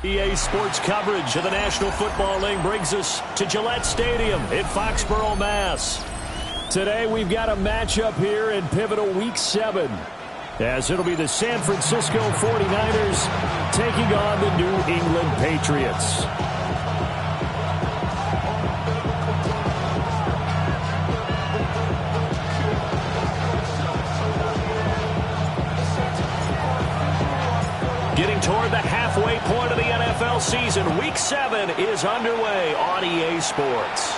EA Sports coverage of the National Football League brings us to Gillette Stadium in Foxborough, Mass. Today we've got a matchup here in pivotal Week 7, as it'll be the San Francisco 49ers taking on the New England Patriots. Getting toward the halfway point of the NFL season, Week 7 is underway on EA Sports.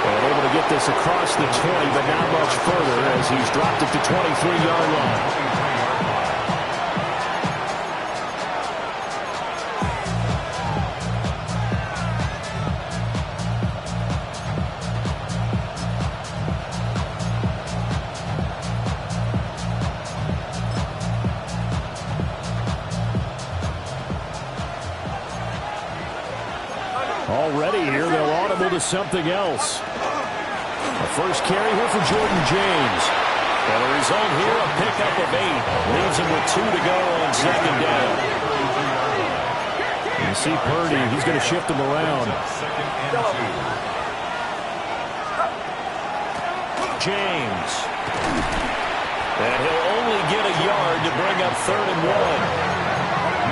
And able to get this across the 20, but not much further as he's dropped it to 23-yard line. Already here, they'll audible to something else. A first carry here for Jordan James. And the result here, a pickup of 8. Leaves him with 2 to go on second down. You see Purdy, he's going to shift him around. James. And he'll only get a yard to bring up 3rd and 1.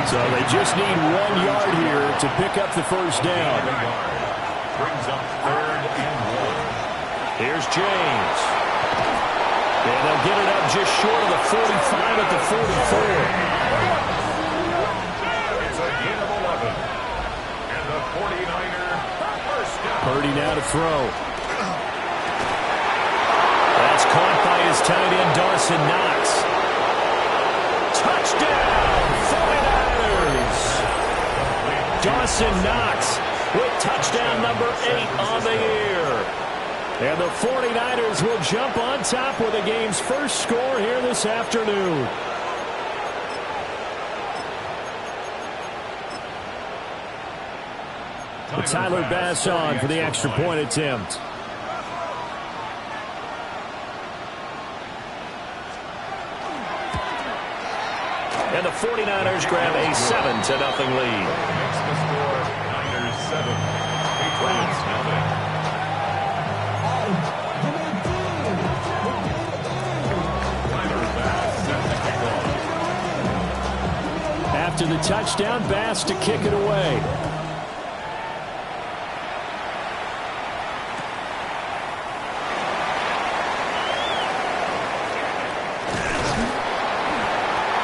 So they just need 1 yard here to pick up the first down. Brings up 3rd and 1. Here's James. And they'll get it up just short of the 45 at the 44. It's a gain of 11. And the 49er first down. Purdy now to throw. That's caught by his tight end, Dawson Knox. Touchdown, 49ers. Dawson Knox with touchdown number 8 on the year. And the 49ers will jump on top with the game's first score here this afternoon. Tyler Bass on for the extra point attempt. And the 49ers grab a 7-0 lead. Makes the score Niners 7. Patriots nothing. After the touchdown, Bass to kick it away.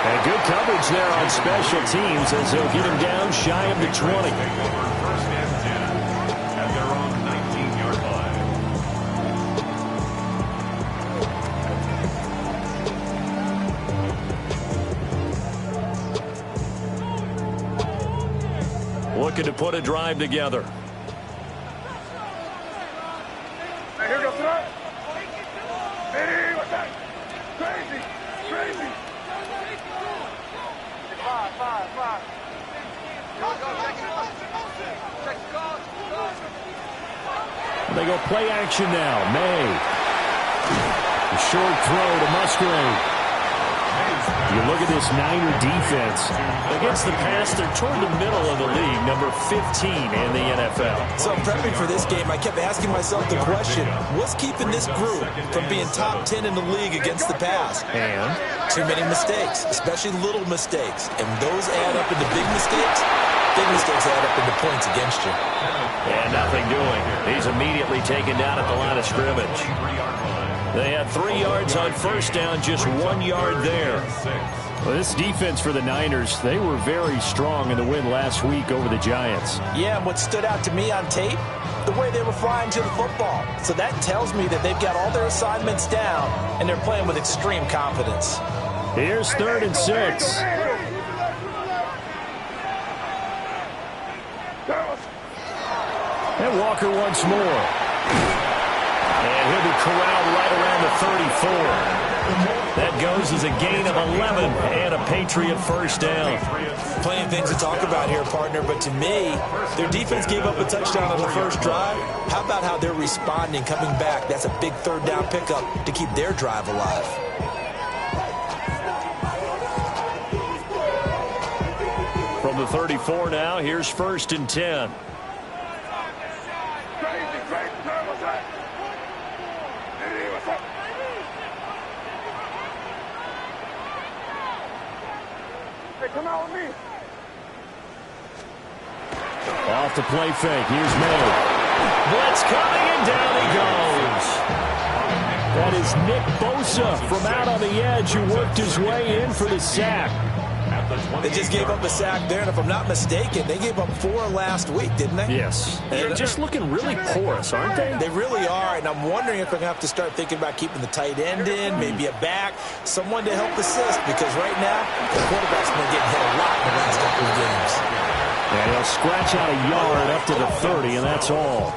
And good coverage there on special teams as they'll get him down shy of the 20. First and 10 at their own 19-yard line. Looking to put a drive together. Here goes it. Hey, what's that? Crazy. Five. They go play action now. May. The short throw to Musgrave. You look at this Niner defense. Against the pass, they're toward the middle of the league, number 15 in the NFL. So prepping for this game, I kept asking myself the question, what's keeping this group from being top 10 in the league against the pass? And too many mistakes, especially little mistakes. And those add up into big mistakes. Big mistakes add up into points against you. And nothing doing. He's immediately taken down at the line of scrimmage. They had 3 yards on first down, just 1 yard there. Well, this defense for the Niners, they were very strong in the win last week over the Giants. Yeah, and what stood out to me on tape, the way they were flying to the football. So that tells me that they've got all their assignments down, and they're playing with extreme confidence. Here's 3rd and 6. And Walker once more. And he'll be corralled right around the 34. That goes as a gain of 11 and a Patriot first down. Plenty of things to talk about here, partner, but to me, their defense gave up a touchdown on the first drive. How about how they're responding, coming back? That's a big 3rd down pickup to keep their drive alive. From the 34 now, here's 1st and 10. Hey, come out with me. Off the play fake. Here's May. Blitz coming, and down he goes. That is Nick Bosa from out on the edge who worked his way in for the sack. They just gave up a sack there, and if I'm not mistaken, they gave up 4 last week, didn't they? Yes. They're just looking really porous, aren't they? They really are, and I'm wondering if they're going to have to start thinking about keeping the tight end in, maybe a back, someone to help assist, because right now, the quarterback's been getting hit a lot in the last couple of games. And he'll scratch out a yard up to the 30, and that's all.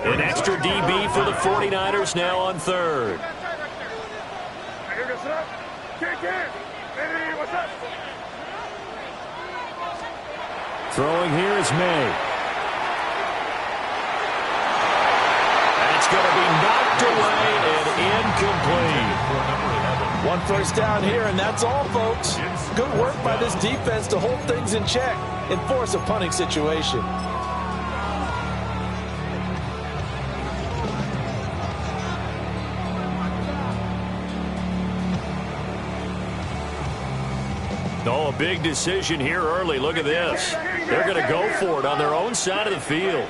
An extra DB for the 49ers now on 3rd. Throwing here is May. That's going to be knocked away and incomplete. 1 first down here, and that's all, folks. Good work by this defense to hold things in check and force a punting situation. Oh, a big decision here early. Look at this. They're going to go for it on their own side of the field.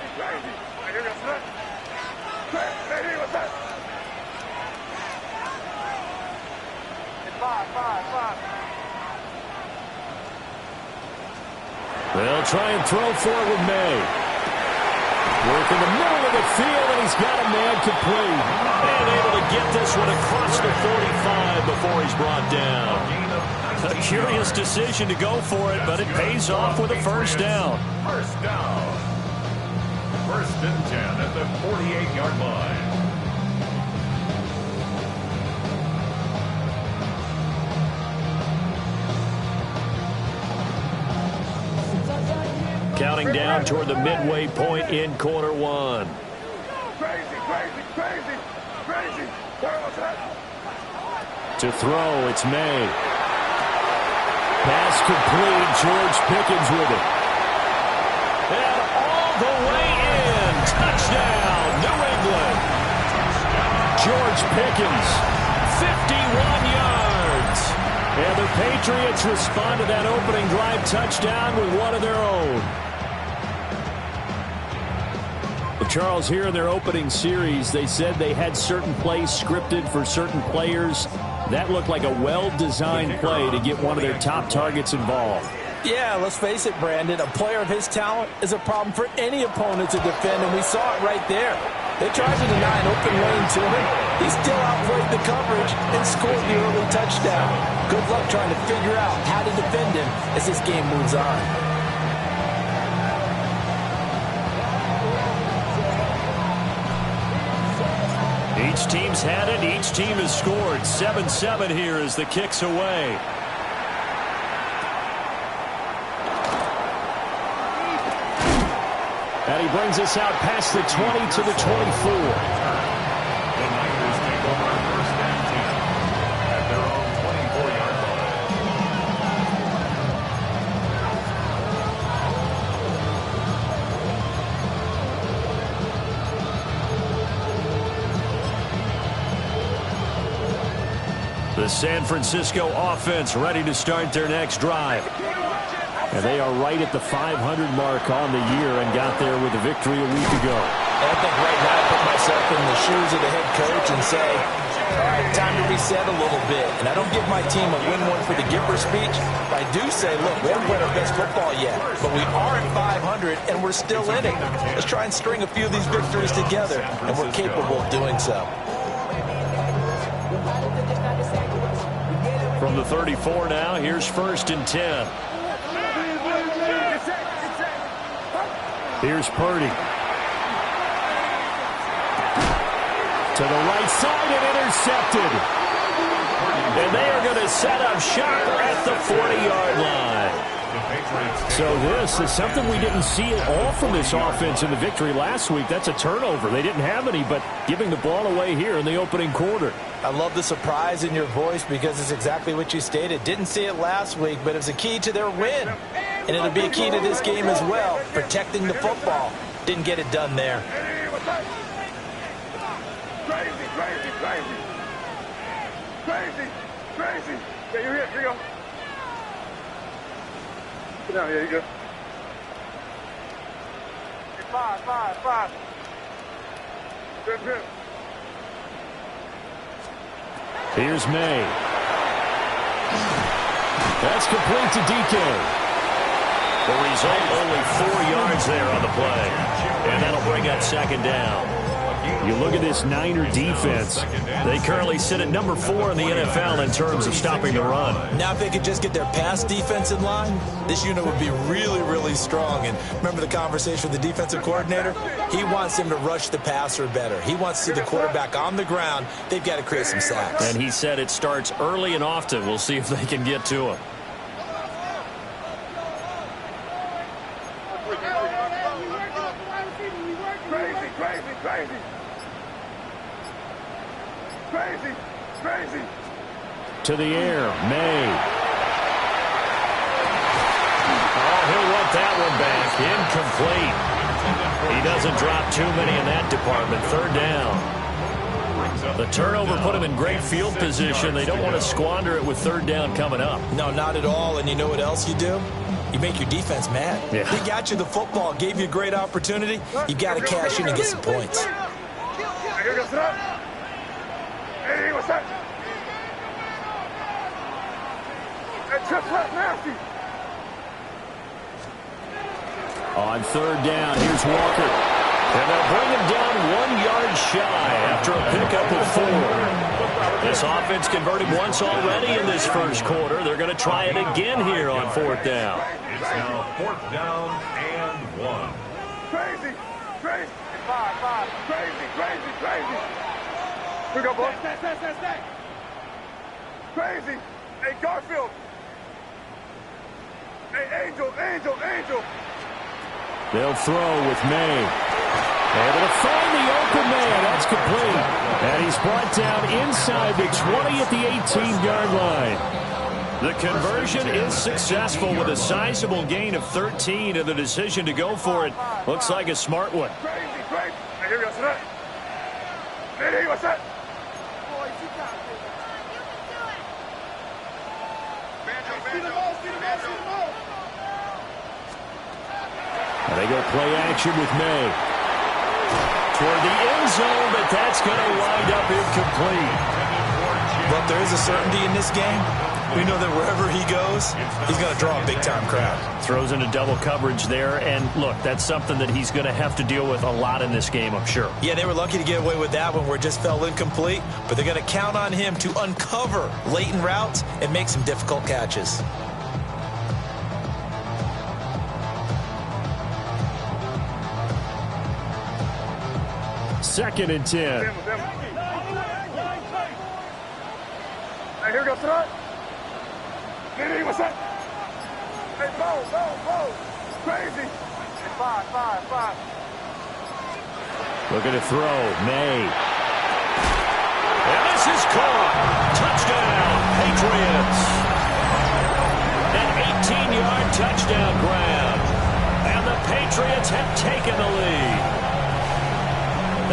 They'll try and throw for it with May. Work in the middle of the field, and he's got a man complete. And able to get this one across the 45 before he's brought down. A curious decision to go for it, but it pays off with a 1st down. 1st down. 1st and 10 at the 48-yard line. Counting down toward the midway point in quarter 1. Crazy. To throw, it's May. Pass complete. George Pickens with it. And all the way in. Touchdown, New England. George Pickens, 51 yards. And the Patriots respond to that opening drive touchdown with one of their own. Charles, here in their opening series, they said they had certain plays scripted for certain players. That looked like a well-designed play to get one of their top targets involved. Yeah, let's face it, Brandon. A player of his talent is a problem for any opponent to defend, and we saw it right there. They tried to deny an open lane to him. He still outplayed the coverage and scored the early touchdown. Good luck trying to figure out how to defend him as this game moves on. Each team's had it. Each team has scored. 7-7 here as the kick's away. And he brings us out past the 20 to the 24. The Niners take over 1st and 10 at their own 24-yard line. The San Francisco offense ready to start their next drive. And they are right at the 500 mark on the year and got there with a victory a week ago. I think right now I put myself in the shoes of the head coach and say, all right, time to reset a little bit. And I don't give my team a win one for the giver speech. But I do say, look, we haven't played our best football yet. But we are at 500 and we're still in it. Let's try and string a few of these victories together. And we're capable of doing so. From the 34 now, here's 1st and 10. Here's Purdy. To the right side and intercepted. And they are going to set up shop at the 40-yard line. So this is something we didn't see at all from this offense in the victory last week. That's a turnover. They didn't have any, but giving the ball away here in the opening quarter. I love the surprise in your voice because it's exactly what you stated. Didn't see it last week, but it's a key to their win. And it'll be a key to this game as well, protecting the football. Didn't get it done there. Crazy, crazy, crazy. Crazy, crazy. Yeah, you're here. Here you go. Sit down. Yeah, you go. Five. Good. Here's May. That's complete to DK. The result, only 4 yards there on the play. And that'll bring up second down. You look at this Niner defense. They currently sit at number 4 in the NFL in terms of stopping the run. Now if they could just get their pass defense in line, this unit would be really, really strong. And remember the conversation with the defensive coordinator? He wants him to rush the passer better. He wants to see the quarterback on the ground. They've got to create some sacks. And he said it starts early and often. We'll see if they can get to him. Crazy. To the air, May. Oh, he'll want that one back. Incomplete. He doesn't drop too many in that department. Third down. The turnover put him in great field position. They don't want to squander it with third down coming up. No, not at all. And you know what else you do? You make your defense mad. Yeah. They got you the football, gave you a great opportunity. You got to cash in and get some points. Here goes it up. Hey, what's that? That just left nasty. On third down, here's Walker. And they'll bring him down 1 yard shy after a pickup of 4. This offense converted once already in this first quarter. They're going to try it again here on fourth down. It's now 4th down and 1. Crazy. Five. Crazy. Here we go, boys. Stay. Crazy. Hey, Garfield. Hey, Angel. They'll throw with May. Able to find the open man. That's complete. And he's brought down inside the 20 at the 18-yard line. The conversion is successful with a sizable gain of 13, and the decision to go for it looks like a smart one. Crazy. Hey, here we go. Hey, what's that? And they go play action with May. Toward the end zone, but that's going to wind up incomplete. But there is a certainty in this game. We know that wherever he goes, he's going to draw a big-time crowd. Throws into double coverage there, and look, that's something that he's going to have to deal with a lot in this game, I'm sure. Yeah, they were lucky to get away with that one where it just fell incomplete, but they're going to count on him to uncover latent routes and make some difficult catches. Second and 10. Hey, here goes to that. Hey, what's that? Hey, Bo. Crazy. Hey, five. Looking to throw. May. And this is caught. Touchdown, Patriots. An 18-yard touchdown grab. And the Patriots have taken the lead.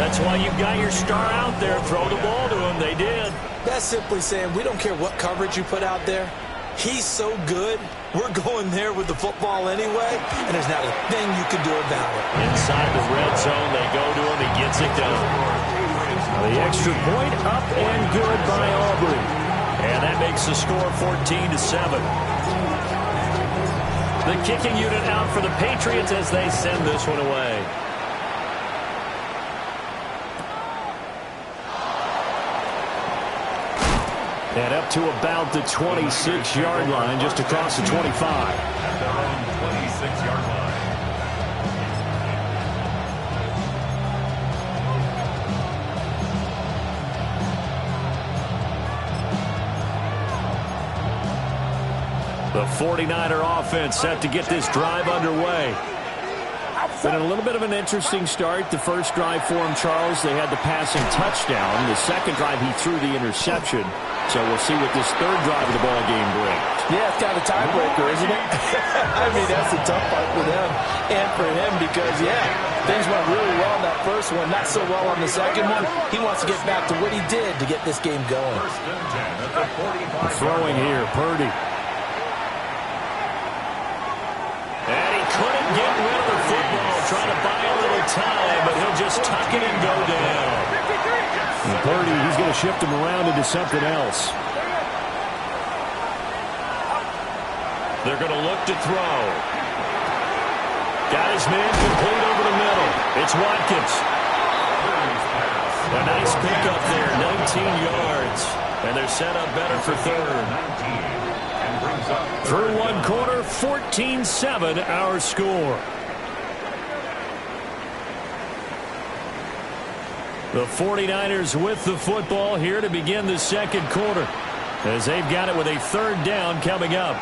That's why you've got your star out there. Throw the ball to him. They did. That's simply saying we don't care what coverage you put out there. He's so good, we're going there with the football anyway, and there's not a thing you can do about it. Inside the red zone, they go to him. He gets it done. The extra point up and good by Aubrey. And that makes the score 14-7. The kicking unit out for the Patriots as they send this one away. And up to about the 26-yard line, just across the 25. At their own 26-yard line. The 49er offense set to get this drive underway. Been a little bit of an interesting start. The first drive for him, Charles, they had the passing touchdown. The second drive, he threw the interception. So we'll see what this third drive of the ball game brings. Yeah, it's kind of a tiebreaker, isn't it? I mean, that's the tough part for them and for him because, yeah, things went really well in that first one, not so well on the second one. He wants to get back to what he did to get this game going. Throwing here, Purdy. And he couldn't get rid of the football, trying to buy a little time, but he'll just tuck it and go down. And Purdy, he's going to shift him around into something else. They're going to look to throw. Got his man complete over the middle. It's Watkins. A nice pickup there, 19 yards. And they're set up better for third. Through one quarter, 14-7 our score. The 49ers with the football here to begin the second quarter, as they've got it with a third down coming up.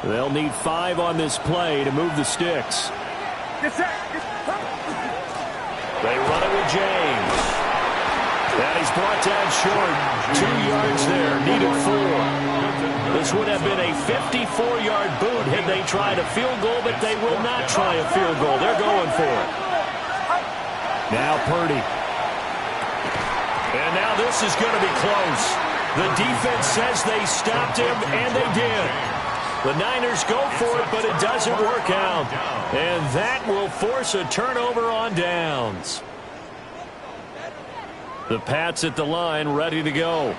They'll need 5 on this play to move the sticks. They run it with James. And he's brought down short. 2 yards there, needed 4. This would have been a 54-yard boot had they tried a field goal, but they will not try a field goal. They're going for it. Now Purdy. And now this is going to be close. The defense says they stopped him, and they did. The Niners go for it, but it doesn't work out. And that will force a turnover on downs. The Pats at the line, ready to go.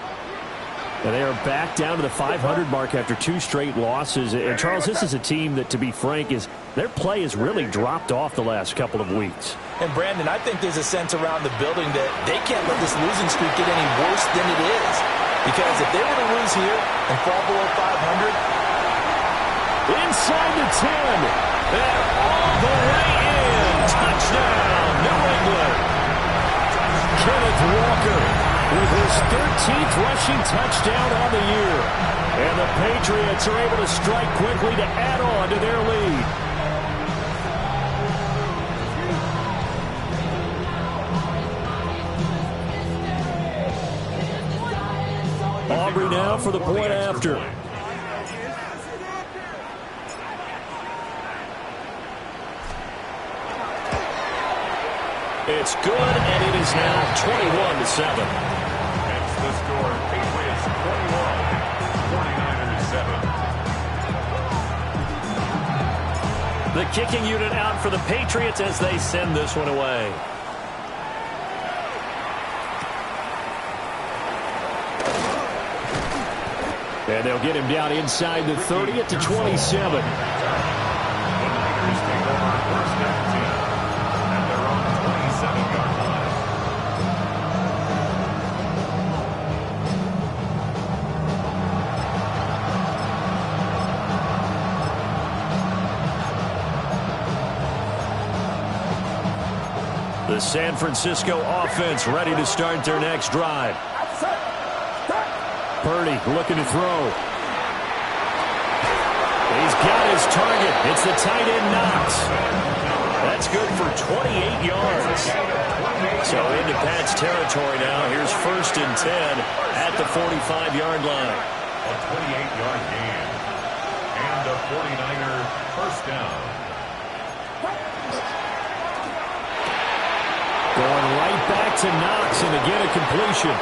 And they are back down to the 500 mark after 2 straight losses. And, Charles, this is a team that, to be frank, their play has really dropped off the last couple of weeks. And, Brandon, I think there's a sense around the building that they can't let this losing streak get any worse than it is. Because if they were to lose here and fall below 500... Inside the 10. And all the way in. Touchdown, New England. Kenneth Walker with his 13th rushing touchdown on the year. And the Patriots are able to strike quickly to add on to their lead. Aubrey now for the point after. It's good, and it is now 21-7. That's the score. Patriots 21, 49ers 7. The kicking unit out for the Patriots as they send this one away. And they'll get him down inside the 30 at the 27. The Niners take over first and 10. And they're on 27-yard line. The San Francisco offense ready to start their next drive. Purdy looking to throw. He's got his target. It's the tight end Knox. That's good for 28 yards. So into Pat's territory now. Here's first and 10 at the 45-yard line. A 28-yard gain. And a 49er first down. Going right back to Knox, and again a completion.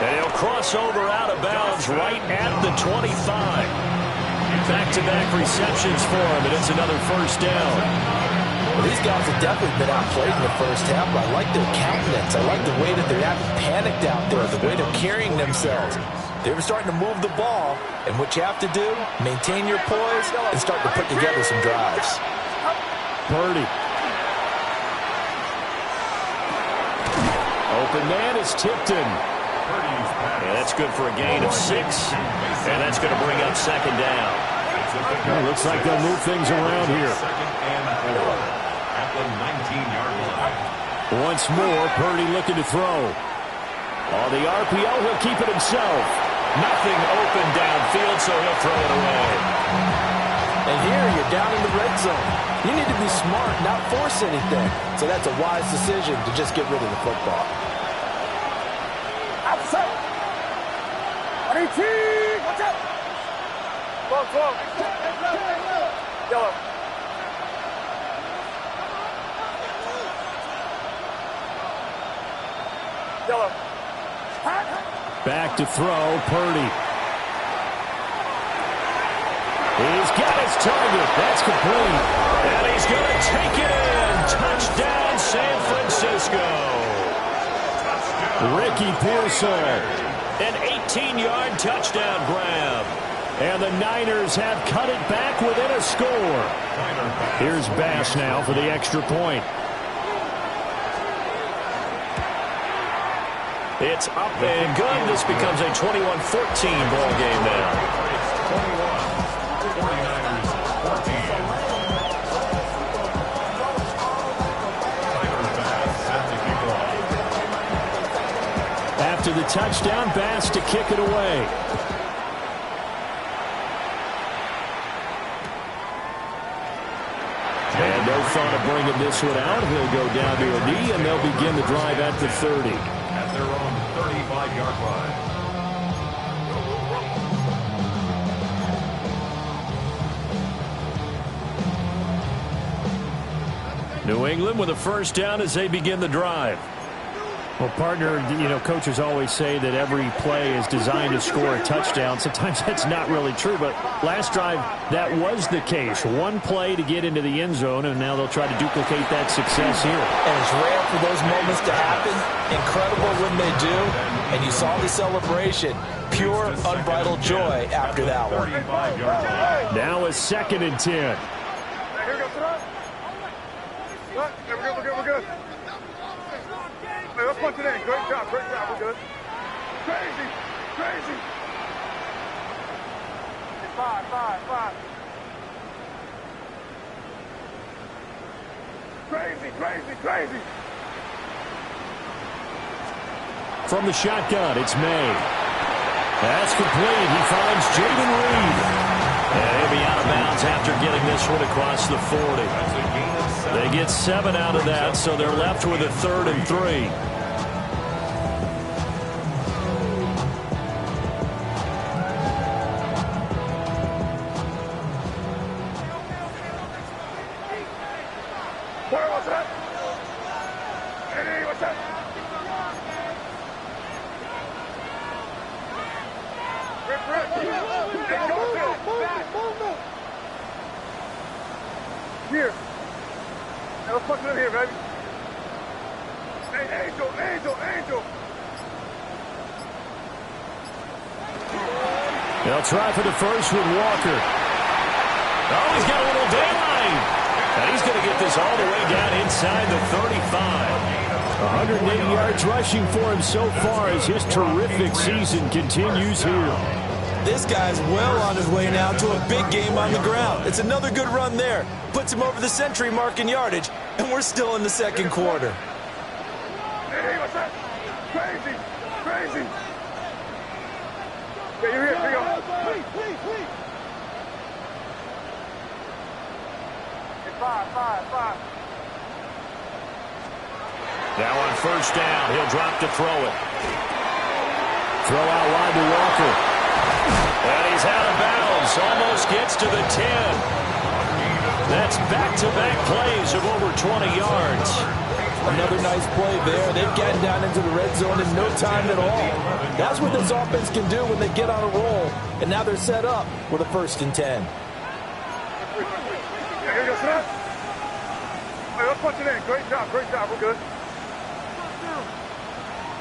And he'll cross over out of bounds right at the 25. Back-to-back receptions for him, and it's another first down. Well, these guys have definitely been outplayed in the first half, but I like their countenance. I like the way that they're having panicked out there, the way they're carrying themselves. They were starting to move the ball, and what you have to do, maintain your poise and start to put together some drives. Purdy. Open man is tipped in. And that's good for a gain of 6. And that's going to bring up second down. Well, looks like they'll move things around here. Second and 4 at the 19-yard line. Once more, Purdy looking to throw. On the RPO, he'll keep it himself. Nothing open downfield, so he'll throw it away. And here you're down in the red zone. You need to be smart, not force anything. So that's a wise decision to just get rid of the football. Outside. Watch out. 12. Yellow. Yellow. Back to throw, Purdy. He's got his target. That's complete. And he's going to take it in. Touchdown, San Francisco. Ricky Pearsall. An 18-yard touchdown grab. And the Niners have cut it back within a score. Here's Bass now for the extra point. It's up and good. This becomes a 21-14 ball game now. 49ers 14. After the touchdown, Bass to kick it away. And no thought of bringing this one out. He'll go down to a knee, and they'll begin the drive at the 30. At their own 35-yard line. New England with a first down as they begin the drive. Well, partner, coaches always say that every play is designed to score a touchdown. Sometimes that's not really true, but last drive, that was the case. One play to get into the end zone, and now they'll try to duplicate that success here. And it's rare for those moments to happen. Incredible when they do. And you saw the celebration. Pure, unbridled joy after that one. Now a 2nd and 10. Here we go, we're good. Hey, let's punch it in. Great job, we're good. Crazy. 5. Crazy. From the shotgun, it's May. That's complete. He finds Jaden Reed. And he'll be out of bounds after getting this one across the 40. They get 7 out of that, so they're left with a 3rd and 3. What's that? Hey, what's that? Rip. Here. Hey, let's punch it in here, baby. Hey, Angel. They'll try for the first with Walker. Oh, he's got a little daylight. And he's going to get this all the way down inside the 35. 180 yards rushing for him so far as his terrific season continues here. This guy's well on his way now to a big game on the ground. It's another good run there. Puts him over the century mark in yardage, and we're still in the second quarter. Hey, what's that? Crazy. Yeah, you're here. Here you go. Please. Hey, 5. Now on first down, he'll drop to throw it. Throw out wide to Walker. And he's out of bounds. Almost gets to the 10. That's back-to-back plays of over 20 yards. Another nice play there. They've gotten down into the red zone in no time at all. That's what this offense can do when they get on a roll. And now they're set up with a 1st and 10. Yeah, here you go, son. Hey, let's punch it in. Great job. We're good.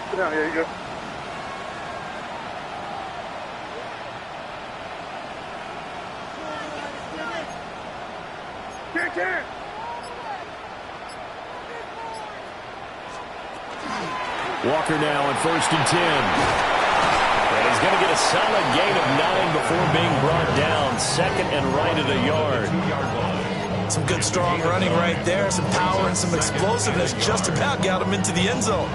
Sit down. Yeah, you go. Can't. Walker now on 1st and 10. And he's going to get a solid gain of 9 before being brought down. 2nd and right at a yard. Some good strong running right there. Some power and some explosiveness just about got him into the end zone.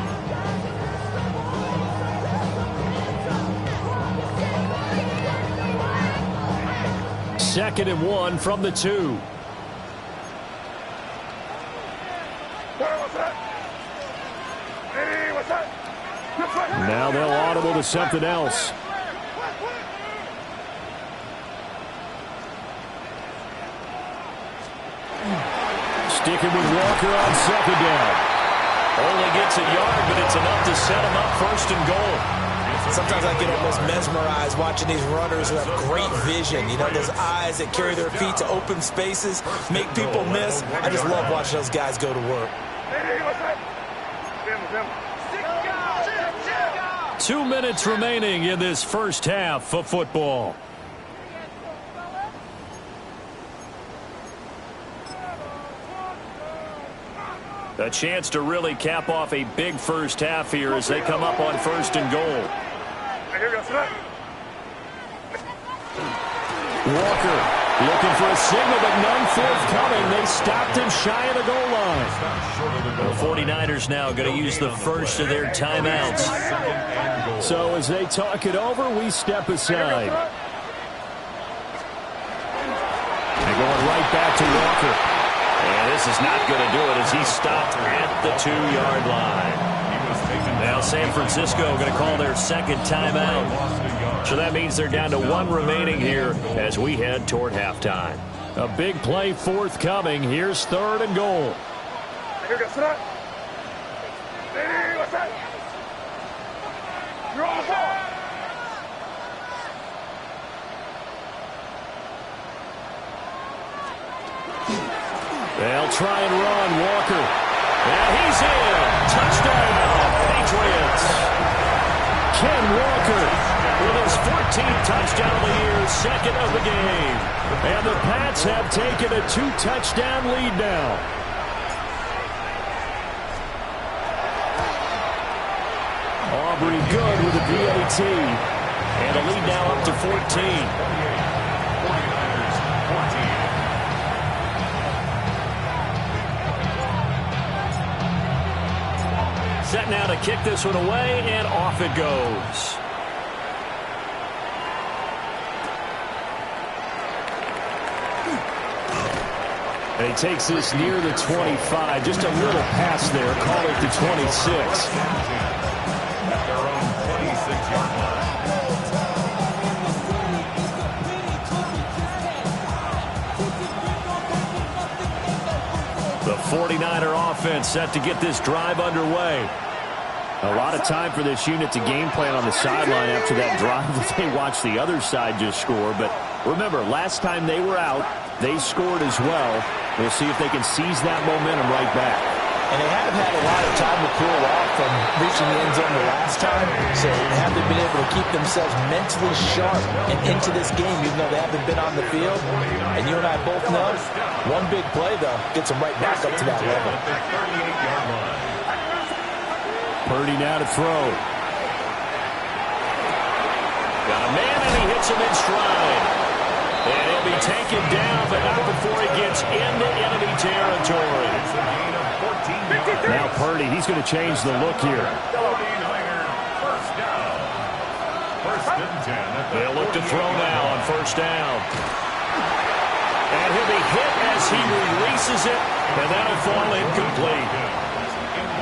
Second and 1 from the 2. What's that? Hey, what's that? Now they'll audible to something else. Sticking with Walker on second down. Only gets a yard, but it's enough to set him up first and goal. Sometimes I get almost mesmerized watching these runners who have great vision. You know, those eyes that carry their feet to open spaces, make people miss. I just love watching those guys go to work. Hey, what's that? 2 minutes remaining in this first half of football. A chance to really cap off a big first half here as they come up on first and goal. Walker looking for a signal, but none forthcoming. They stopped him shy of the goal line. The 49ers now going to use the first of their timeouts. So as they talk it over, we step aside. They're going right back to Walker. And this is not going to do it as he stopped at the 2-yard line. Now San Francisco going to call their second timeout. So that means they're down to 1 remaining here as we head toward halftime. A big play forthcoming. Here's third and goal. Hey, what's that? You're on the ball. They'll try and run. Walker. And he's in. Touchdown, Patriots. Ken Walker with his 14th touchdown of the year, second of the game. And the Pats have taken a 2-touchdown lead now. Aubrey good with a PAT. And a lead now up to 14. Set now to kick this one away, and off it goes. And he takes this near the 25. Just a little pass there. Call it the 26. At their own 26-yard line. The 49er offense set to get this drive underway. A lot of time for this unit to game plan on the sideline after that drive that they watched the other side just score. But remember, last time they were out, they scored as well. We'll see if they can seize that momentum right back. And they haven't had a lot of time to cool off from reaching the end zone the last time, so they haven't been able to keep themselves mentally sharp and into this game, even though they haven't been on the field. And you and I both know, one big play, though, gets them right back up to that level. Purdy now to throw. Got a man, and he hits him in stride. And he'll be taken down, but not before he gets into enemy territory. Now Purdy, he's going to change the look here. They'll look to throw now on first down. And he'll be hit as he releases it, and that'll fall incomplete.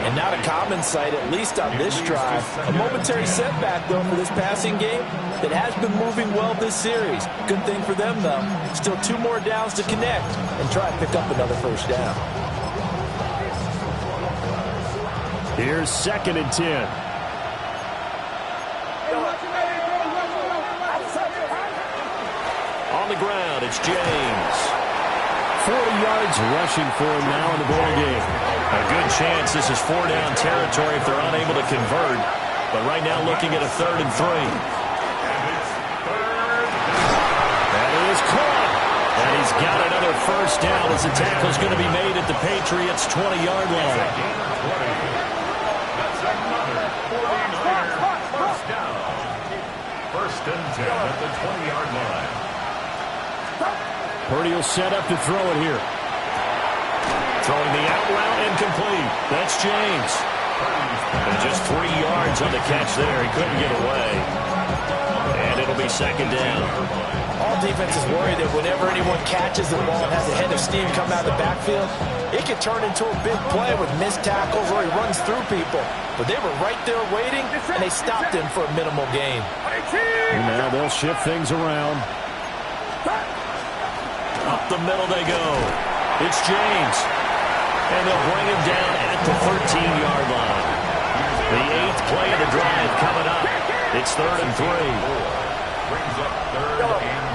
And not a common sight, at least on this drive. A momentary setback, though, for this passing game that has been moving well this series. Good thing for them, though. Still 2 more downs to connect and try and pick up another first down. Here's 2nd and 10. On the ground, it's James. 40 yards rushing for him now in the ball game. A good chance this is 4-down territory if they're unable to convert. But right now looking at a 3rd and 3. That is caught. And he's got another first down as the tackle's going to be made at the Patriots' 20-yard line. That's another 49er first down. 1st and 10 at the 20-yard line. Purdy will set up to throw it here. Throwing the out route incomplete. That's James. And just 3 yards on the catch there. He couldn't get away. And it'll be second down. All defenses worry that whenever anyone catches the ball and has a head of steam come out of the backfield, it can turn into a big play with missed tackles or he runs through people. But they were right there waiting, and they stopped him for a minimal gain. And now they'll shift things around. Up the middle they go. It's James. And they'll bring him down at the 13-yard line. The 8th play of the drive coming up. It's 3rd and 3. Brings up 3rd and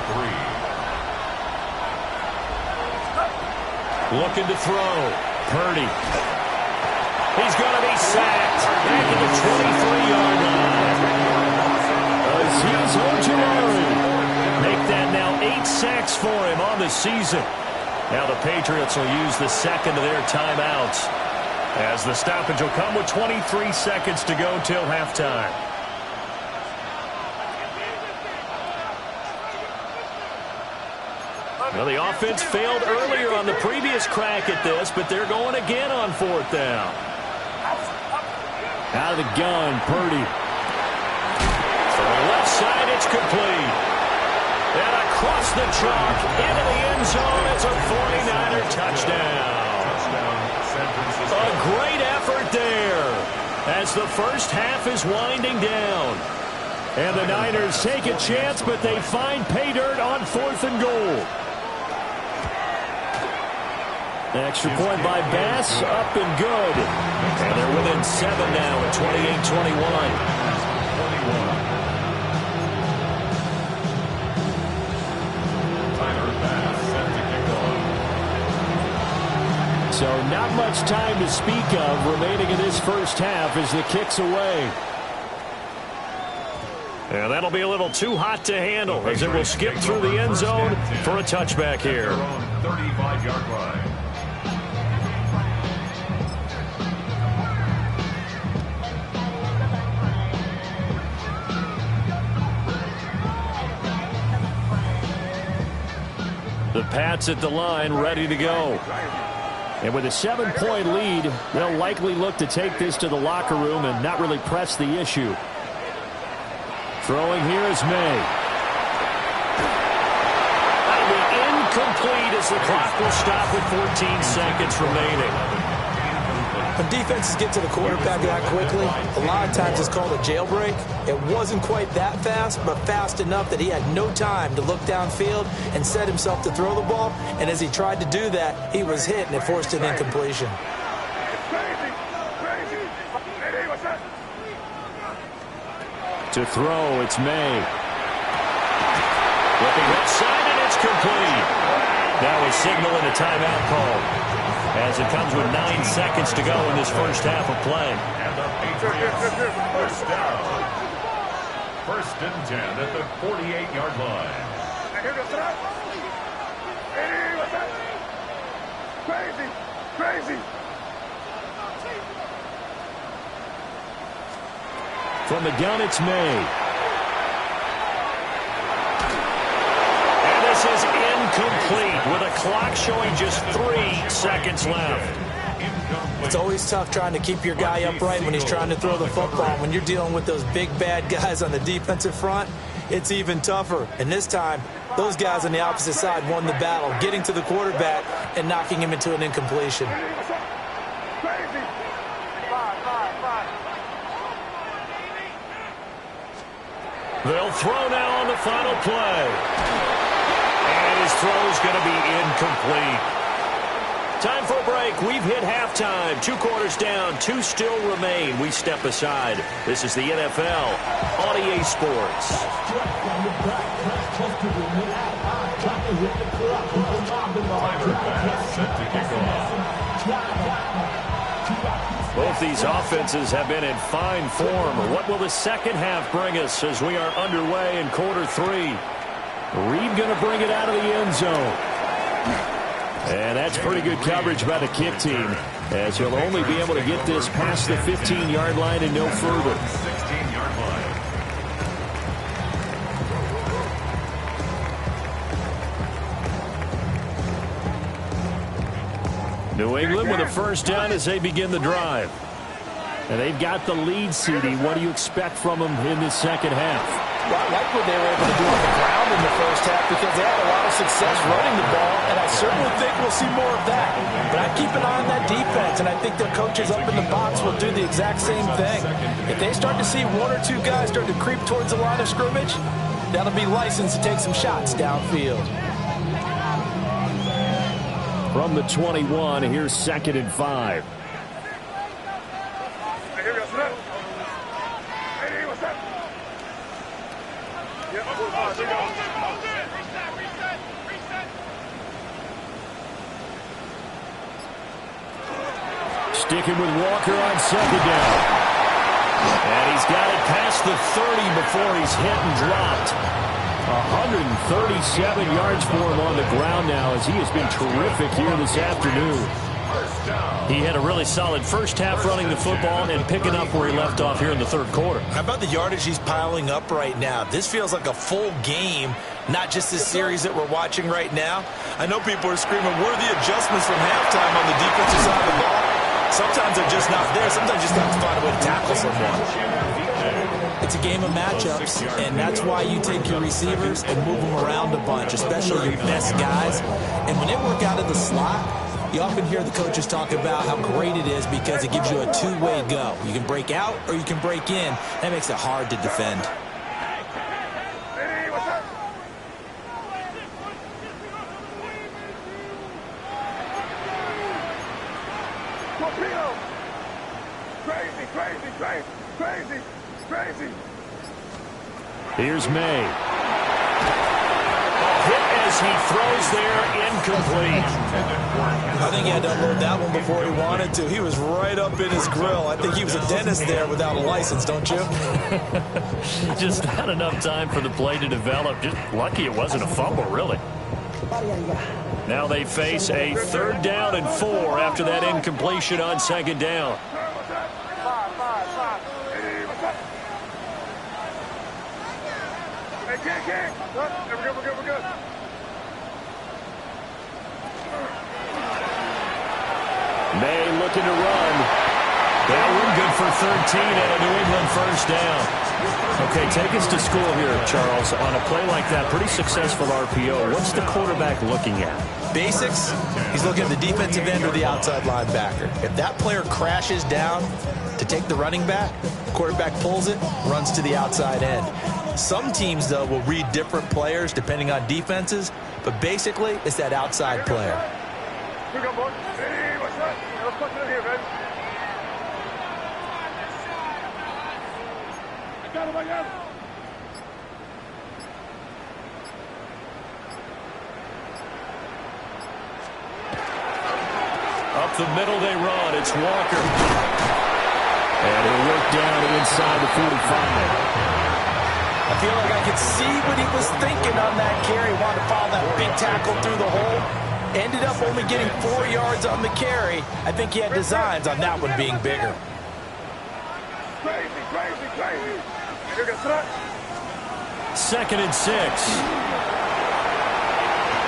3. Looking to throw. Purdy. He's going to be sacked. Back at the 23-yard line. Azeez Ojulari. Make that now 8 sacks for him on the season. Now the Patriots will use the second of their timeouts, as the stoppage will come with 23 seconds to go till halftime. Well, the offense failed earlier on the previous crack at this, but they're going again on 4th down. Out of the gun, Purdy. From the left side, it's complete. And across the chalk, into the end zone, it's a 49er touchdown. A great effort there, as the first half is winding down. And the Niners take a chance, but they find pay dirt on 4th and goal. Extra point by Bass, up and good. And they're within 7 now at 28-21. So not much time to speak of remaining in this first half as the kick's away. And that'll be a little too hot to handle, as it will skip through the end zone for a touchback here. 35-yard line. The Pats at the line, ready to go. And with a 7-point lead, they'll likely look to take this to the locker room and not really press the issue. Throwing here is May. That'll be incomplete as the clock will stop with 14 seconds remaining. When defenses get to the quarterback that quickly, a lot of times it's called a jailbreak. It wasn't quite that fast, but fast enough that he had no time to look downfield and set himself to throw the ball. And as he tried to do that, he was hit, and it forced an incompletion. To throw, it's May. Looking left side, and it's complete. Now a signal and a timeout call, as it comes with 9 seconds to go in this first half of play. And the Patriots first down. 1st and 10 at the 48-yard line. Crazy. From the gun, it's May. And this is incomplete with a clock showing just 3 seconds left. It's always tough trying to keep your guy upright when he's trying to throw the football. When you're dealing with those big, bad guys on the defensive front, it's even tougher. And this time, those guys on the opposite side won the battle, getting to the quarterback and knocking him into an incompletion. They'll throw now on the final play. And his throw's going to be incomplete. Time for a break. We've hit halftime. 2 quarters down. 2 still remain. We step aside. This is the NFL on EA Sports. Both these offenses have been in fine form. What will the second half bring us as we are underway in quarter 3? Reed going to bring it out of the end zone. And that's pretty good coverage by the kick team, as he'll only be able to get this past the 15-yard line and no further. 16-yard line. New England with a first down as they begin the drive. And they've got the lead, CD. What do you expect from them in the second half? Well, I like what they were able to do on the ground in the first half because they had a lot of success running the ball, and I certainly think we'll see more of that. But I keep an eye on that defense, and I think their coaches up in the box will do the exact same thing. If they start to see one or two guys start to creep towards the line of scrimmage, that'll be licensed to take some shots downfield. From the 21, here's 2nd and 5. Sticking with Walker on 2nd down. And he's got it past the 30 before he's hit and dropped. 137 yards for him on the ground now as he has been terrific here this afternoon. He had a really solid first half running the football and picking up where he left off here in the third quarter. How about the yardage he's piling up right now? This feels like a full game, not just this series that we're watching right now. I know people are screaming, where are the adjustments from halftime on the defensive side of the ball? Sometimes they're just not there. Sometimes you just have to find a way to tackle someone. It's a game of matchups, and that's why you take your receivers and move them around a bunch, especially your best guys. And when they work out of the slot, you often hear the coaches talk about how great it is because it gives you a two-way go. You can break out or you can break in. That makes it hard to defend. Here's May. Hit as he throws there, incomplete. I think he had to unload that one before he wanted to. He was right up in his grill. I think he was a dentist there without a license, don't you? Just not enough time for the play to develop. Just lucky it wasn't a fumble, really. Now they face a 3rd down and 4 after that incompletion on 2nd down. We're good. May looking to run. That one good for 13 and a New England 1st down. Okay, take us to school here, Charles. On a play like that, pretty successful RPO. What's the quarterback looking at? Basics, he's looking at the defensive end or the outside linebacker. If that player crashes down to take the running back, quarterback pulls it, runs to the outside end. Some teams, though, will read different players depending on defenses, but basically it's that outside player. Here we go, boys. Hey, what's up? Let's put it in here, man. I got him. Up the middle they run. It's Walker. And he'll work down inside the 45. I feel like I could see what he was thinking on that carry. Wanted to follow that big tackle through the hole. Ended up only getting 4 yards on the carry. I think he had designs on that one being bigger. Crazy. 2nd and 6.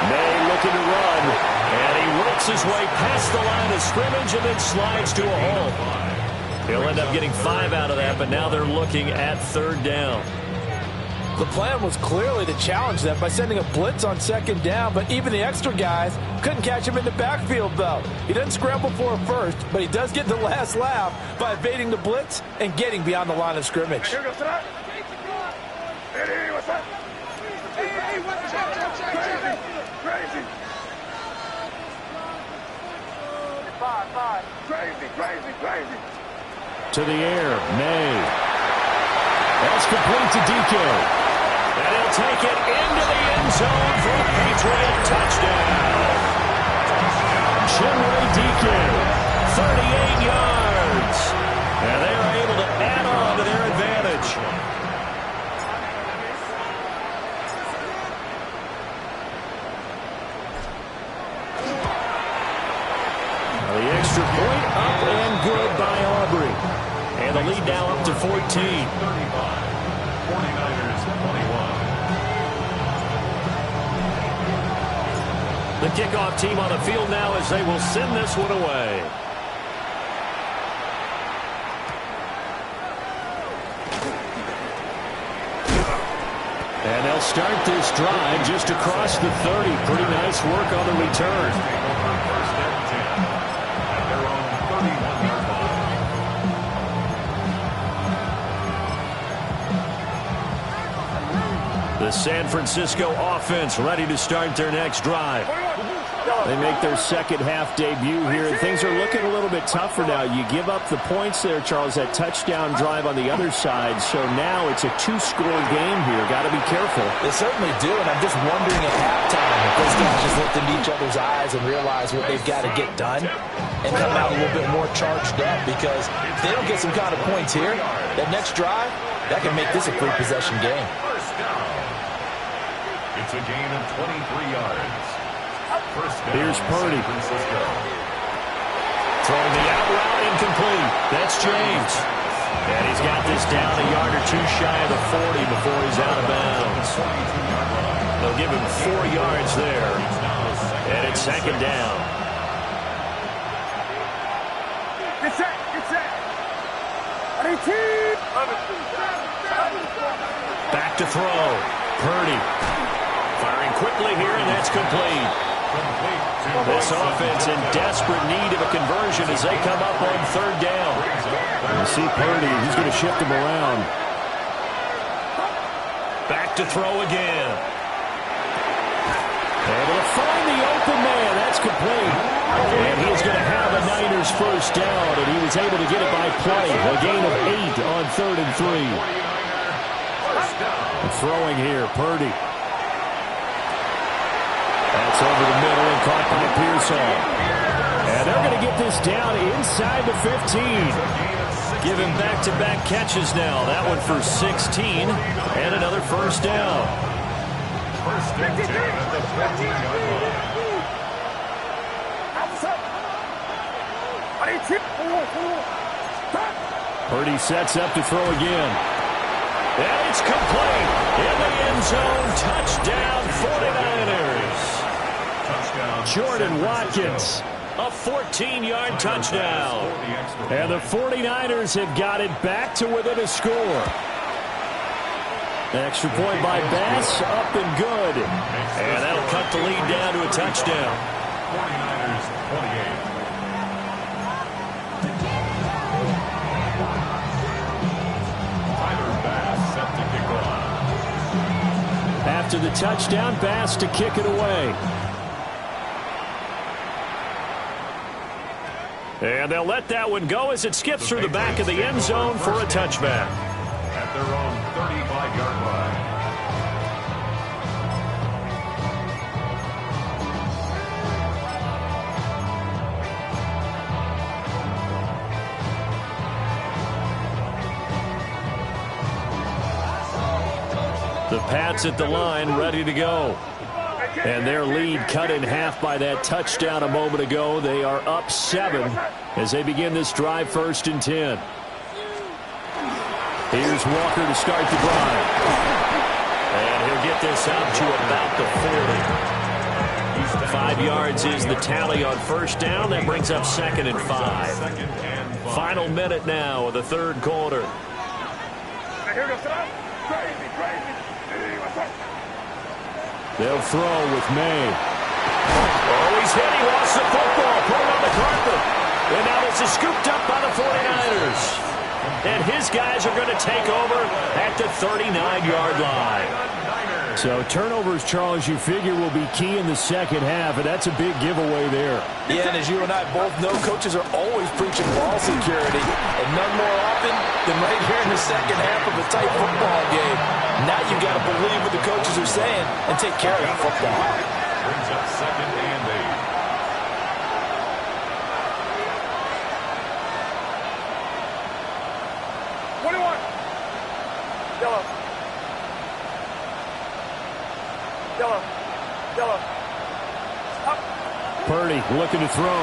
May looking to run. And he works his way past the line of scrimmage and then slides to a hole. He'll end up getting 5 out of that, but now they're looking at 3rd down. The plan was clearly to challenge them by sending a blitz on 2nd down, but even the extra guys couldn't catch him in the backfield, though. He doesn't scramble for it first, but he does get the last laugh by evading the blitz and getting beyond the line of scrimmage. Here goes that. Hey, what's up? Hey, what's up? Crazy. Crazy. To the air, May. That's complete to DK. And he'll take it into the end zone for a Patriot touchdown. Chinway DK, 38 yards. And they are able to add on to their advantage. The extra point up and good by Aubrey. And the lead now up to 14. 49ers 21. The kickoff team on the field now as they will send this one away. they'll start this drive just across the 30. Pretty nice work on the return. First and 10 at their own 31-yard line. The San Francisco offense ready to start their next drive. They make their second half debut here, and things are looking a little bit tougher now. You give up the points there, Charles, that touchdown drive on the other side. So now it's a two-score game here. Got to be careful. They certainly do, and I'm just wondering at halftime if those guys just looked into each other's eyes and realize what they've got to get done and come out a little bit more charged up, because if they don't get some kind of points here, that next drive, that can make this a three-possession game. First down. It's a gain of 23 yards. Here's Purdy. Throwing the out route, incomplete. That's James. And he's got this down a yard or two shy of the 40 before he's out of bounds. They'll give him 4 yards there. And it's second down. Get set, get set. Back to throw. Purdy. Firing quickly here, and that's complete. This offense in desperate need of a conversion as they come up on third down. You see Purdy, he's going to shift him around. Back to throw again. Able to find the open man. That's complete. And he's going to have a Niners first down, and he was able to get it by play. A gain of 8 on 3rd and 3. And throwing here, Purdy. That's over the middle and caught by Pearsall. And they're going to get this down inside the 15. Give him back-to-back catches now. That one for 16 and another first down. First and 10 at the 15-yard line. Purdy sets up to throw again. And it's complete. In the end zone, touchdown 49ers. Jordan Watkins, a 14-yard touchdown. And the 49ers have got it back to within a score. Extra point by Bass, up and good. And that'll cut the lead down to a touchdown. 49ers 28. Tyler Bass set to kick off. After the touchdown, Bass to kick it away. And they'll let that one go as it skips through the back of the end zone for a touchback. At their own 35-yard line. The Pats at the line, ready to go. And their lead cut in half by that touchdown a moment ago. They are up 7 as they begin this drive, 1st and 10. Here's Walker to start the drive. And he'll get this out to about the 40. 5 yards is the tally on first down. That brings up 2nd and 5. Final minute now of the 3rd quarter. They'll throw with May. Oh, he's hit. He lost the football. Put it on the carpet. And now this is scooped up by the 49ers. And his guys are going to take over at the 39-yard line. So turnovers, Charles, you figure will be key in the second half, and that's a big giveaway there. Yeah, and as you and I both know, coaches are always preaching ball security, and none more often than right here in the second half of a tight football game. Now you've got to believe what the coaches are saying and take care of that football. Brings up 2nd and 8. Purdy looking to throw.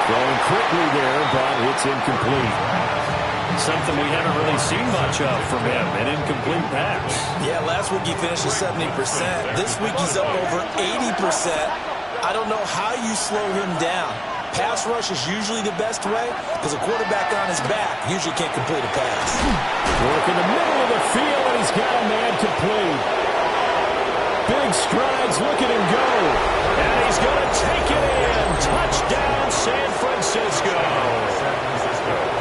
Throwing quickly there, but it's incomplete. Something we haven't really seen much of from him, an incomplete pass. Yeah, last week he finished at 70%. This week he's up over 80%. I don't know how you slow him down. pass rush is usually the best way because a quarterback on his back usually can't complete a pass. Work in the middle of the field, and he's got a man complete. Big strides, look at him go. And he's going to take it in. Touchdown, San Francisco.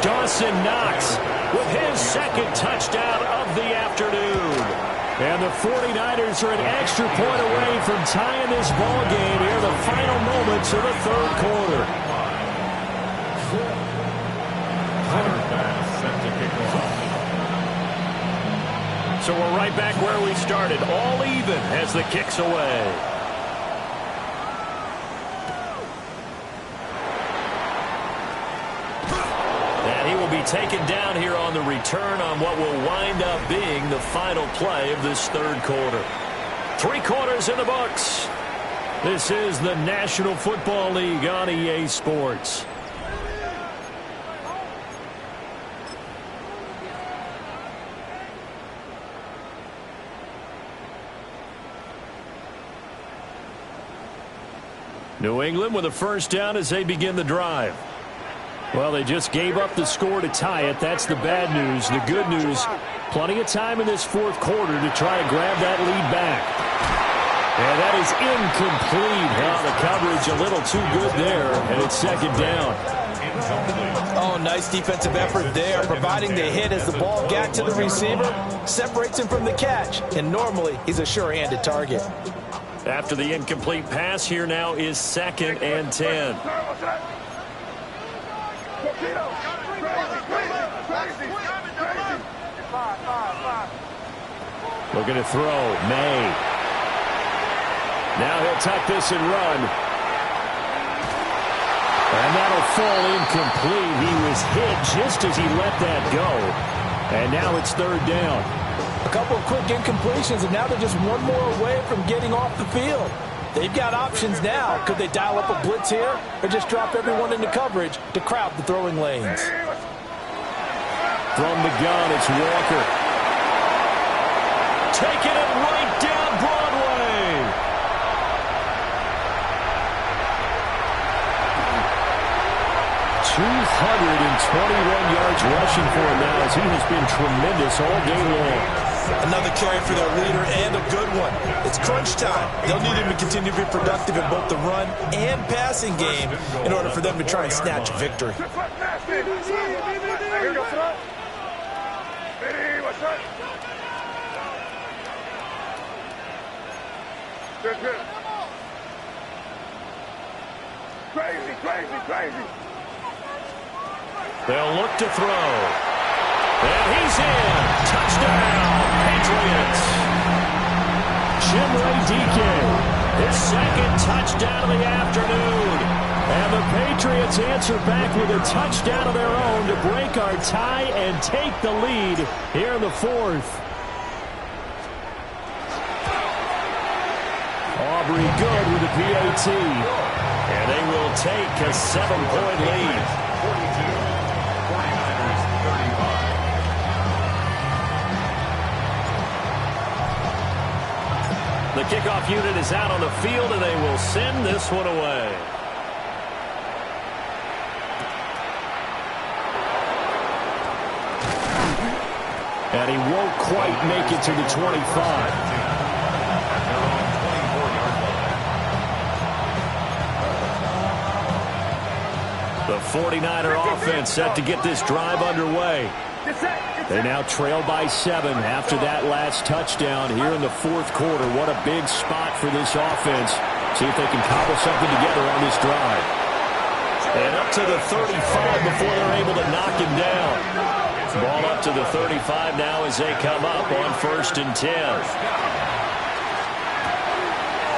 Dawson Knox with his second touchdown of the afternoon. And the 49ers are an extra point away from tying this ball game here in the final moments of the third quarter. So we're right back where we started, all even as the kick's away. And he will be taken down here on the return on what will wind up being the final play of this third quarter. 3 quarters in the books. This is the National Football League on EA Sports. New England with a first down as they begin the drive. Well, they just gave up the score to tie it. That's the bad news. The good news, plenty of time in this fourth quarter to try to grab that lead back. And that is incomplete. Well, the coverage a little too good there, and it's second down. Oh, nice defensive effort there, providing the hit as the ball got to the receiver, separates him from the catch, and normally he's a sure-handed target. After the incomplete pass, here now is 2nd and 10. Looking to throw. May. Now he'll tuck this and run. And that'll fall incomplete. He was hit just as he let that go. And now it's 3rd down. A couple of quick incompletions, and now they're just one more away from getting off the field. They've got options now. Could they dial up a blitz here or just drop everyone into coverage to crowd the throwing lanes? From the gun, it's Walker. Taking it right down Broadway. ...221 yards rushing for him now as he has been tremendous all game long. Another carry for their leader and a good one. It's crunch time. They'll need him to continue to be productive in both the run and passing game in order for them to try and snatch a victory. Crazy. They'll look to throw. And he's in. Touchdown, Patriots. Chimere Dike, his second touchdown of the afternoon. And the Patriots answer back with a touchdown of their own to break our tie and take the lead here in the fourth. Aubrey good with a PAT. And they will take a 7-point lead. 49ers 35. The kickoff unit is out on the field, and they will send this one away. And he won't quite make it to the 25. The 49er offense set to get this drive underway. They now trail by 7 after that last touchdown here in the fourth quarter. What a big spot for this offense. See if they can cobble something together on this drive. And up to the 35 before they're able to knock him down. Ball up to the 35 now as they come up on 1st and 10.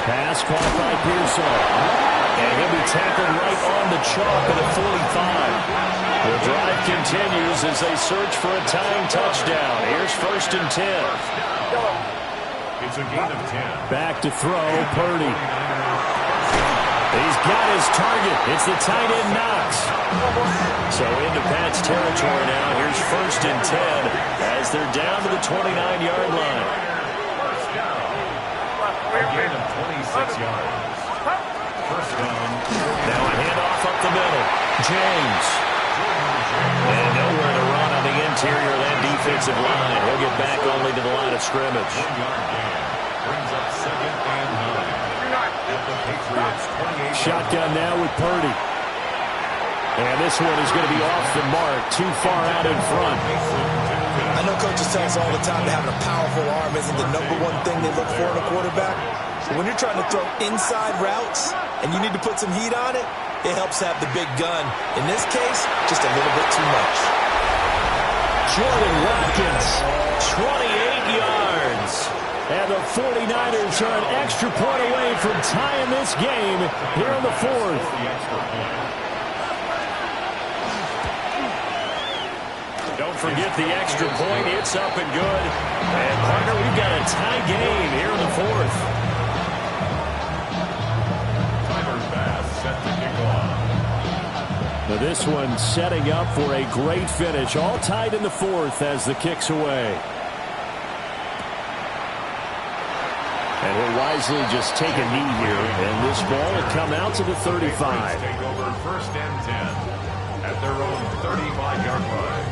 Pass caught by Pearson. And he'll be tackled right on the chalk at the 45. The drive continues as they search for a tying touchdown. Here's 1st and 10. It's a gain of 10. Back to throw, Purdy. He's got his target. It's the tight end Knox. So into Pat's territory now. Here's 1st and 10 as they're down to the 29-yard line. A gain of 26 yards. Now a handoff up the middle. James. And nowhere to run on the interior of that defensive line. He'll get back only to the line of scrimmage. Brings up 2nd and 9 at the Patriots 28. Shotgun now with Purdy. And this one is going to be off the mark, too far out in front. I know coaches tell us all the time that having a powerful arm isn't the #1 thing they look for in a quarterback. But when you're trying to throw inside routes and you need to put some heat on it, it helps have the big gun. In this case, just a little bit too much. Jordan Watkins, 28 yards. And the 49ers are an extra point away from tying this game here in the 4th. Don't forget the extra point. It's up and good. And, partner, we've got a tie game here in the 4th. Tyler's pass set to kick off. Now this one setting up for a great finish. All tied in the 4th as the kick's away. And he'll wisely just take a knee here. And this ball will come out to the 35. Take over 1st and 10 at their own 35-yard line.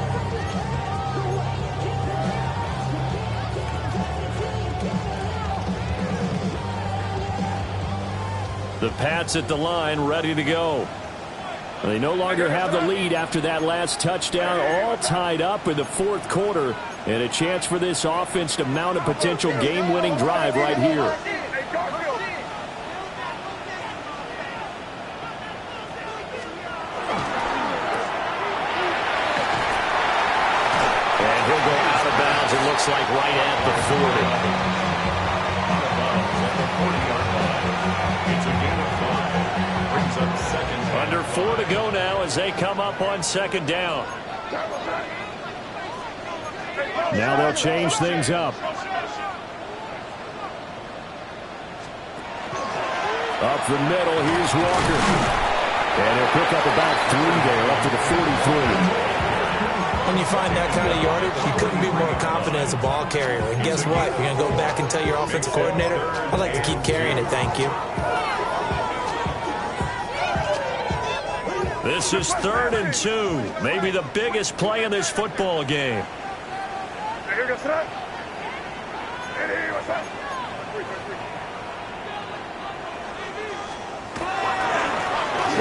The Pats at the line, ready to go. They no longer have the lead after that last touchdown, all tied up in the 4th quarter, and a chance for this offense to mount a potential game-winning drive right here. And he'll go out of bounds, it looks like right at the 40. It's a gain of 5. Brings up 2nd. Under 4 to go now as they come up on 2nd down. Now they'll change things up. Up the middle, here's Walker. And he'll pick up about 3 there, up to the 43. When you find that kind of yardage, you couldn't be more confident as a ball carrier. And guess what? You're going to go back and tell your offensive coordinator, I'd like to keep carrying it, thank you. This is 3rd and 2. Maybe the biggest play in this football game. They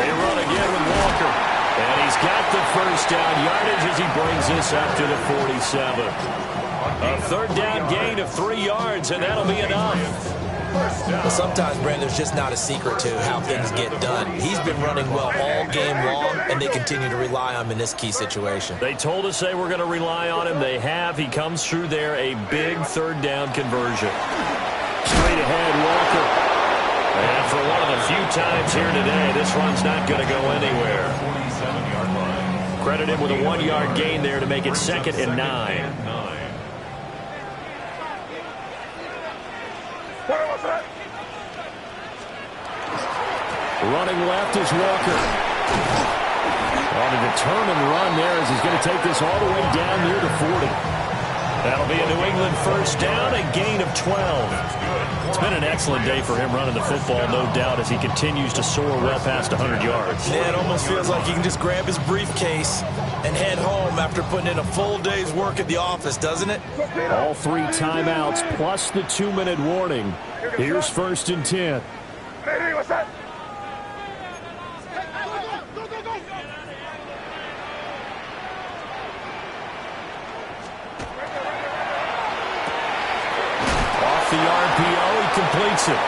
run again with Walker. And he's got the 1st down yardage as he brings this up to the 47. A 3rd down gain of 3 yards, and that'll be enough. Well, sometimes, Brandon, there's just not a secret to how things get done. He's been running well all game long, and they continue to rely on him in this key situation. They told us they were going to rely on him. They have. He comes through there, a big 3rd down conversion. Straight ahead, Walker. And for one of the few times here today, this run's not going to go anywhere. 47-yard line. Credit him with a 1-yard gain there to make it 2nd and 9. Running left is Walker. On a determined run there as he's going to take this all the way down near the 40. That'll be a New England 1st down, a gain of 12. It's been an excellent day for him running the football, no doubt, as he continues to soar well past 100 yards. Yeah, it almost feels like he can just grab his briefcase and head home after putting in a full day's work at the office, doesn't it? All 3 timeouts plus the 2-minute warning. Here's 1st and 10. Hey, what's that? The RPO, he completes it.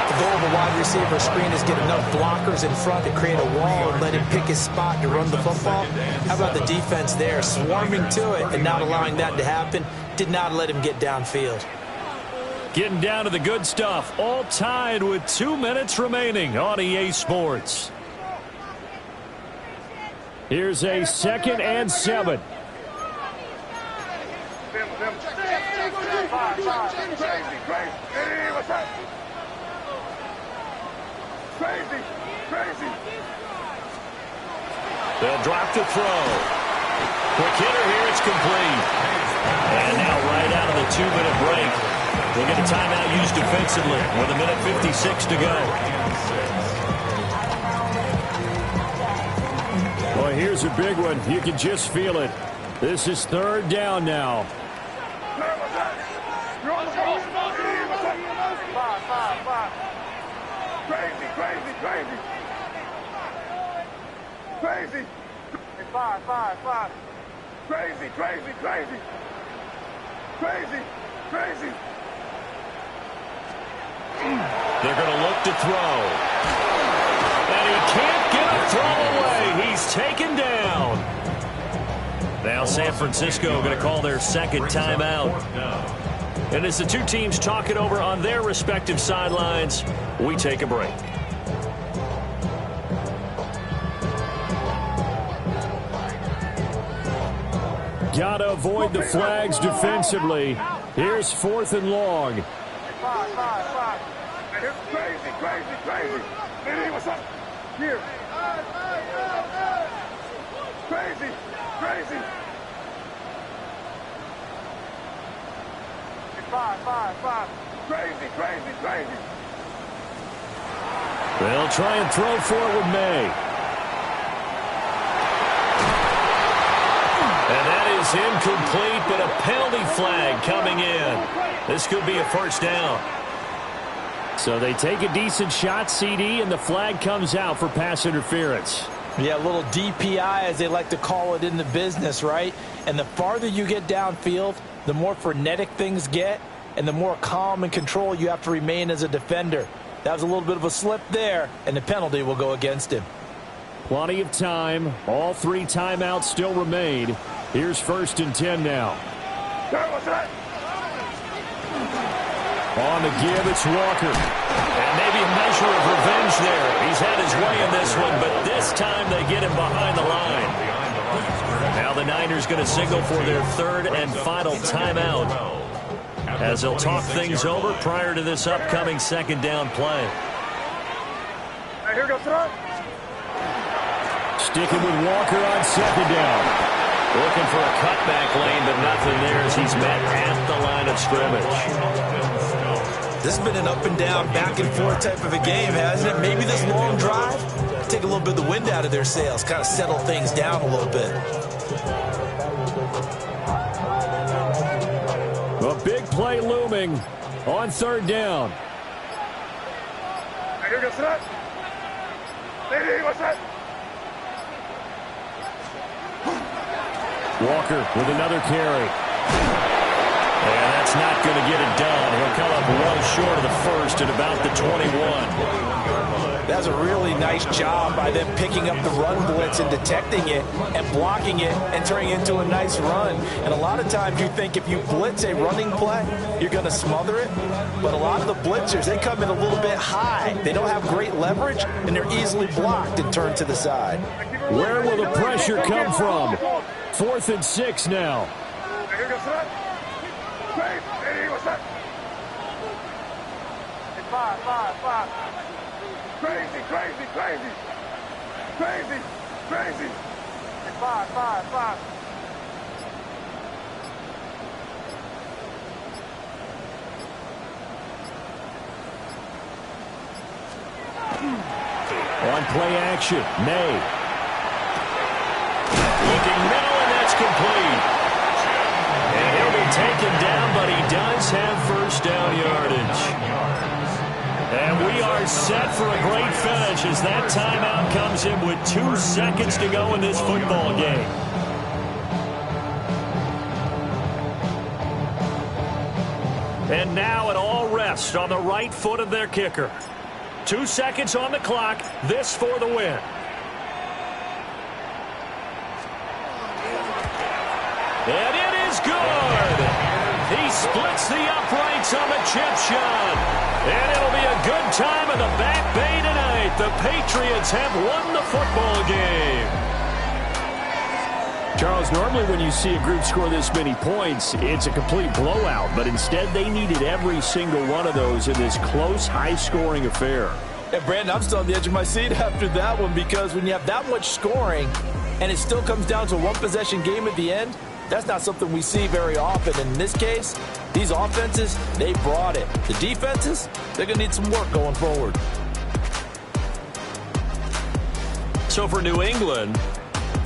The goal of a wide receiver screen is get enough blockers in front to create a wall and let him pick his spot to run the football. How about the defense there, swarming to it and not allowing that to happen? Did not let him get downfield. Getting down to the good stuff. All tied with 2 minutes remaining on EA Sports. Here's a 2nd and 7. They'll drop to throw. Quick hitter here, it's complete. And now right out of the 2-minute break, we'll get a timeout used defensively with 1:56 to go. here's a big one. You can just feel it. This is third down now. Crazy. Five. Crazy. They're going to look to throw. And he can't get a throw away. He's taken down. Now San Francisco going to call their second timeout. And as the two teams talk it over on their respective sidelines, we take a break. Got to avoid the flags defensively. Here's 4th and long. Five. And it's crazy. Hey, what's up? Here. Crazy. Five. Crazy. They'll try and throw for it with May. And that is incomplete, but a penalty flag coming in. This could be a first down. So they take a decent shot, CD, and the flag comes out for pass interference. Yeah, a little DPI, as they like to call it in the business, right? And the farther you get downfield, the more frenetic things get, and the more calm and control you have to remain as a defender. That was a little bit of a slip there, and the penalty will go against him. Plenty of time. All 3 timeouts still remain. Here's 1st and 10 now. What's that? On the give, it's Walker. And maybe a measure of revenge there. He's had his way in this one, but this time they get him behind the line. Now the Niners going to signal for their 3rd and final timeout, as they'll talk things over prior to this upcoming 2nd down play. Hey, here goes tonight. Sticking with Walker on 2nd down. Looking for a cutback lane, but nothing there as he's met at the line of scrimmage. This has been an up-and-down, back-and-forth type of a game, hasn't it? Maybe this long drive, take a little bit of the wind out of their sails, kind of settle things down a little bit. A big play looming on 3rd down. Hey, here goes tonight. Hey, what's that? Walker with another carry. And that's not going to get it done. He'll come up well short of the 1st at about the 21. That's a really nice job by them picking up the run blitz and detecting it and blocking it and turning it into a nice run. And a lot of times you think if you blitz a running play, you're going to smother it. But a lot of the blitzers, they come in a little bit high. They don't have great leverage, and they're easily blocked and turned to the side. Where will the pressure come from? 4th and 6 now. Here goes that. Hey, what's that? Five. Crazy. Five. On play action, May. Looking middle, and that's complete. And he'll be taken down, but he does have 1st down yardage. And we are set for a great finish as that timeout comes in with 2 seconds to go in this football game. And now it all rests on the right foot of their kicker. 2 seconds on the clock, this for the win. And it is good. He splits the uprights on the chip shot. And it'll be a good time in the Back Bay tonight. The Patriots have won the football game. Charles, normally when you see a group score this many points, it's a complete blowout. But instead, they needed every single one of those in this close, high-scoring affair. And Brandon, I'm still on the edge of my seat after that one, because when you have that much scoring and it still comes down to a one-possession game at the end, that's not something we see very often. And in this case, these offenses, they brought it. The defenses, they're going to need some work going forward. So for New England,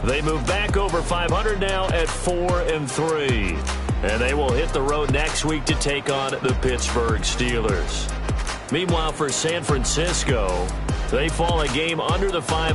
They move back over 500 now at 4-3. And they will hit the road next week to take on the Pittsburgh Steelers. Meanwhile, for San Francisco, they fall a game under the 500.